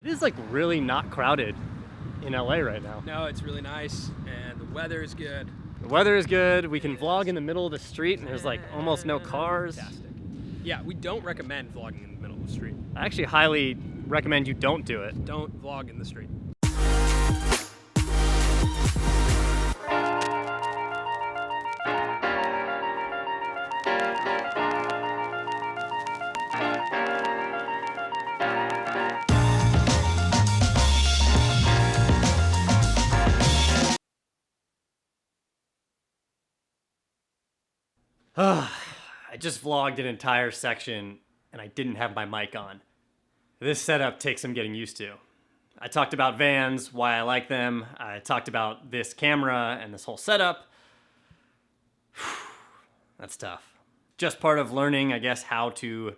It is like really not crowded in LA right now. No, it's really nice, and the weather is good. The weather is good. We can vlog in the middle of the street, and there's like almost no cars. Fantastic. Yeah, we don't recommend vlogging in the middle of the street. I actually highly recommend you don't do it. Don't vlog in the street. I just vlogged an entire section and I didn't have my mic on. This setup takes some getting used to. I talked about vans, why I like them. I talked about this camera and this whole setup. That's tough. Just part of learning, I guess, how to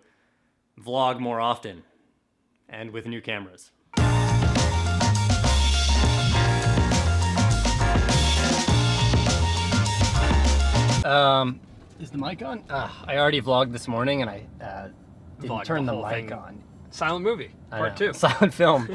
vlog more often and with new cameras. Is the mic on? I already vlogged this morning and I didn't turn the mic on. Silent movie, part 2. Silent film.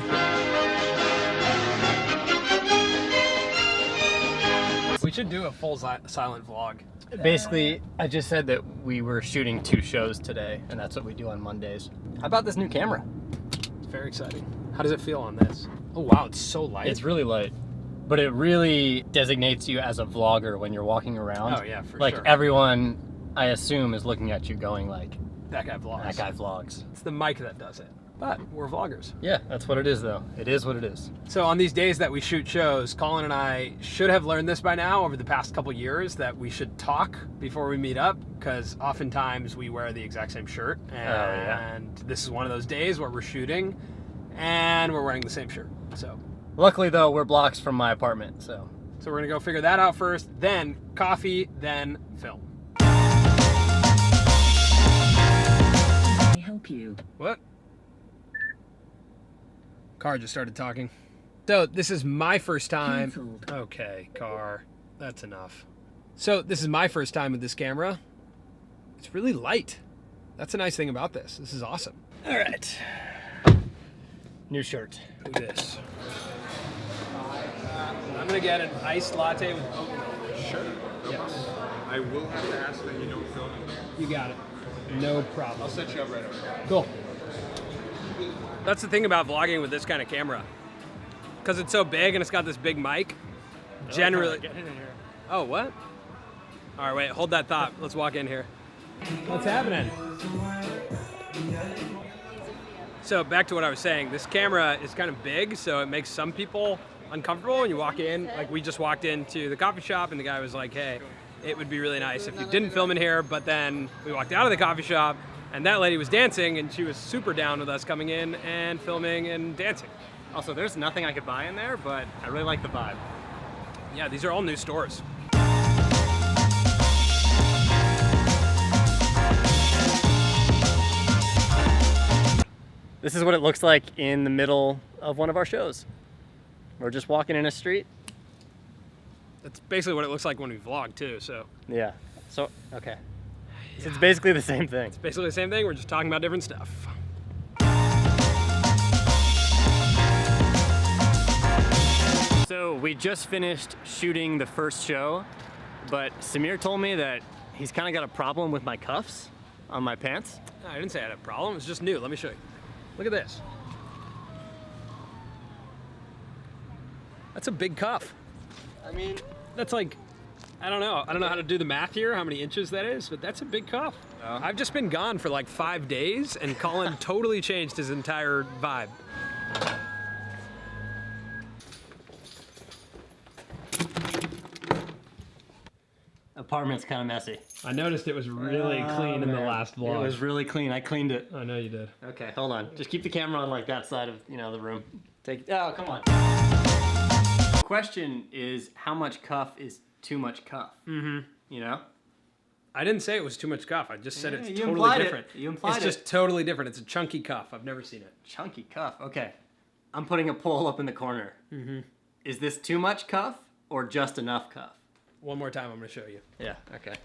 We should do a full silent vlog. Basically, I just said that we were shooting 2 shows today, and that's what we do on Mondays. How about this new camera? It's very exciting. How does it feel on this? Oh wow, it's so light. It's really light, but it really designates you as a vlogger when you're walking around. Oh yeah, for like, sure. Like everyone, I assume, is looking at you going like, that guy vlogs. that guy vlogs. It's the mic that does it. But we're vloggers. Yeah, that's what it is though. It is what it is. So on these days that we shoot shows, Colin and I should have learned this by now over the past couple years, that we should talk before we meet up, because oftentimes we wear the exact same shirt. And this is one of those days where we're shooting and we're wearing the same shirt. So luckily though, we're blocks from my apartment, so we're gonna go figure that out first, then coffee, then film. Can I help you? What? Car just started talking. So this is my first time. Canceled. Okay, car, that's enough. So this is my first time with this camera. It's really light. That's a nice thing about this. This is awesome. all right. New shirt. Do this. I'm gonna get an iced latte with oat milk. Sure. No Yes. problem. I will have to ask that you don't film it. You got it. No problem. I'll set you up right away. Cool. That's the thing about vlogging with this kind of camera. Because it's so big and it's got this big mic, generally... Get in here. Oh, what? All right, wait, hold that thought. Let's walk in here. What's happening? So back to what I was saying, this camera is kind of big, so it makes some people uncomfortable when you walk in. Like, we just walked into the coffee shop and the guy was like, hey, it would be really nice if you didn't film in here, but then we walked out of the coffee shop and that lady was dancing and she was super down with us coming in and filming and dancing. Also, there's nothing I could buy in there, but I really like the vibe. Yeah, these are all new stores. This is what it looks like in the middle of one of our shows. We're just walking in a street. That's basically what it looks like when we vlog too, so. Yeah, so, okay. So it's basically the same thing. It's basically the same thing, we're just talking about different stuff. So we just finished shooting the first show, but Samir told me that he's kind of got a problem with my cuffs on my pants. No, I didn't say I had a problem, it's just new. Let me show you. Look at this. That's a big cuff. I mean, that's like, I don't know how to do the math here, how many inches that is, but that's a big cuff. Oh. I've just been gone for like 5 days and Colin totally changed his entire vibe. Apartment's kind of messy. I noticed it was really clean in the last vlog. It was really clean. I cleaned it. I know you did. Okay, hold on. Just keep the camera on like that side of, the room. Oh, come on. Question is, how much cuff is too much cuff? Mm-hmm. You know? I didn't say it was too much cuff. I just said Yeah, it's you totally implied it. different. You implied it's it. just totally different. It's a chunky cuff. I've never seen it. Chunky cuff. Okay. I'm putting a poll up in the corner. Mm-hmm. Is this too much cuff or just enough cuff? One more time, I'm going to show you. Yeah, okay.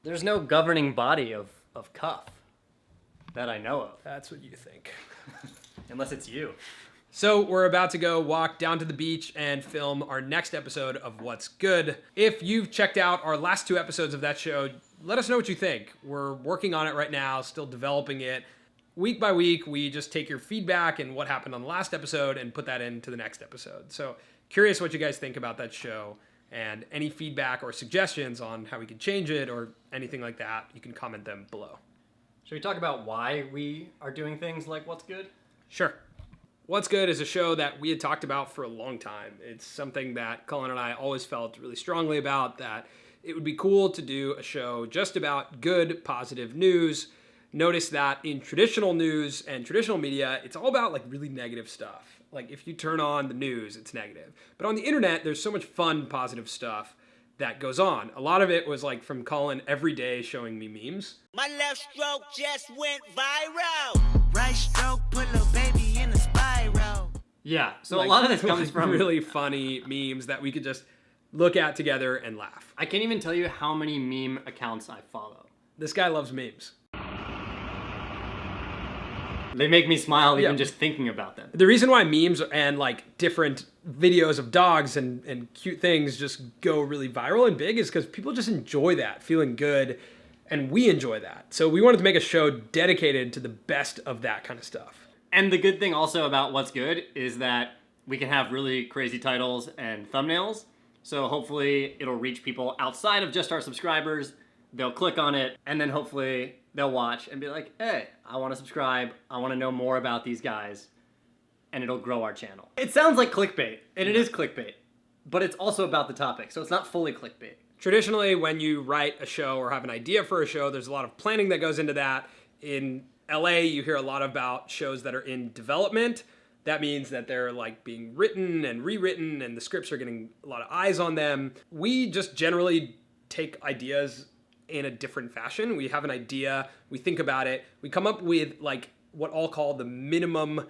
There's no governing body of cuff. That I know of. That's what you think. Unless it's you. So we're about to go walk down to the beach and film our next episode of What's Good. If you've checked out our last 2 episodes of that show, let us know what you think. We're working on it right now, still developing it. Week by week, we just take your feedback and what happened on the last episode and put that into the next episode. So curious what you guys think about that show, and any feedback or suggestions on how we could change it or anything like that, you can comment them below. Should we talk about why we are doing things like What's Good? Sure. What's Good is a show that we had talked about for a long time. It's something that Colin and I always felt really strongly about, that it would be cool to do a show just about good, positive news. Notice that in traditional news and traditional media, it's all about like really negative stuff. Like if you turn on the news, it's negative. But on the internet, there's so much fun, positive stuff that goes on. A lot of it was like from Colin every day showing me memes. My left stroke just went viral. Right stroke put a baby in a spiral. Yeah, so Like, a lot of this comes from... really funny memes that we could just look at together and laugh. I can't even tell you how many meme accounts I follow. This guy loves memes. They make me smile even Yeah. just thinking about them. The reason why memes and like different videos of dogs and cute things just go really viral and big is because people just enjoy that, feeling good, and we enjoy that. So we wanted to make a show dedicated to the best of that kind of stuff. And the good thing also about What's Good is that we can have really crazy titles and thumbnails. So hopefully it'll reach people outside of just our subscribers. They'll click on it, and then hopefully they'll watch and be like, hey, I want to subscribe. I want to know more about these guys. And it'll grow our channel. It sounds like clickbait, and it is clickbait. But it's also about the topic, so it's not fully clickbait. Traditionally, when you write a show or have an idea for a show, there's a lot of planning that goes into that. In LA, you hear a lot about shows that are in development. That means that they're like being written and rewritten, and the scripts are getting a lot of eyes on them. We just generally take ideas in a different fashion. We have an idea, we think about it, we come up with like what I'll call the minimum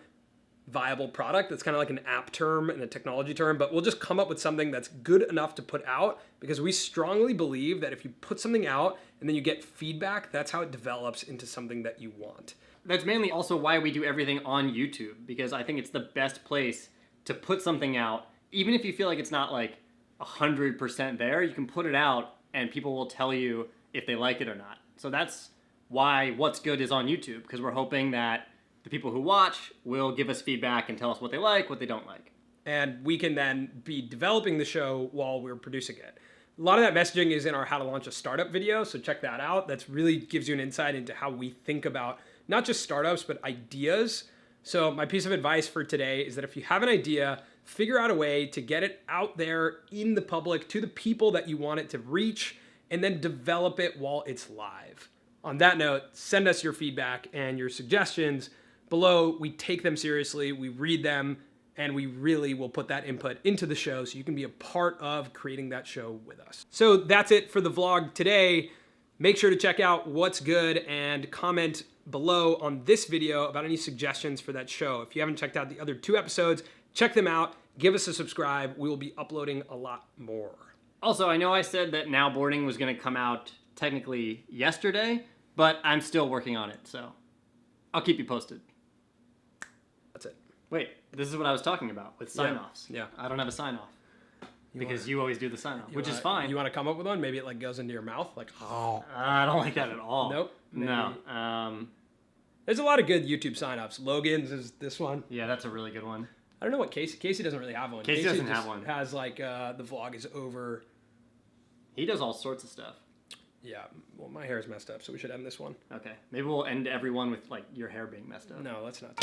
viable product. That's kind of like an app term and a technology term, but we'll just come up with something that's good enough to put out, because we strongly believe that if you put something out and then you get feedback, that's how it develops into something that you want. That's mainly also why we do everything on YouTube, because I think it's the best place to put something out. Even if you feel like it's not like 100% there, you can put it out and people will tell you if they like it or not. So that's why What's Good is on YouTube, because we're hoping that the people who watch will give us feedback and tell us what they like, what they don't like. And we can then be developing the show while we're producing it. A lot of that messaging is in our How to Launch a Startup video, so check that out. That's really gives you an insight into how we think about not just startups, but ideas. So my piece of advice for today is that if you have an idea, figure out a way to get it out there in the public to the people that you want it to reach, and then develop it while it's live. On that note, send us your feedback and your suggestions below. We take them seriously, we read them, and we really will put that input into the show so you can be a part of creating that show with us. So that's it for the vlog today. Make sure to check out What's Good and comment below on this video about any suggestions for that show. If you haven't checked out the other 2 episodes, check them out, give us a subscribe. We will be uploading a lot more. Also, I know I said that Now Boarding was going to come out technically yesterday, but I'm still working on it, so I'll keep you posted. That's it. Wait, this is what I was talking about with sign-offs. Yeah. I don't have a sign-off because you always do the sign-off, which is fine. You want to come up with one? Maybe it like goes into your mouth, like, oh. I don't like that at all. Nope. No. There's a lot of good YouTube sign-offs. Logan's is this one. Yeah, that's a really good one. I don't know what Casey doesn't really have one. Casey doesn't just have one. Has like the vlog is over. He does all sorts of stuff. Yeah, well, my hair is messed up, so we should end this one. Okay, maybe we'll end everyone with like your hair being messed up. No, let's not.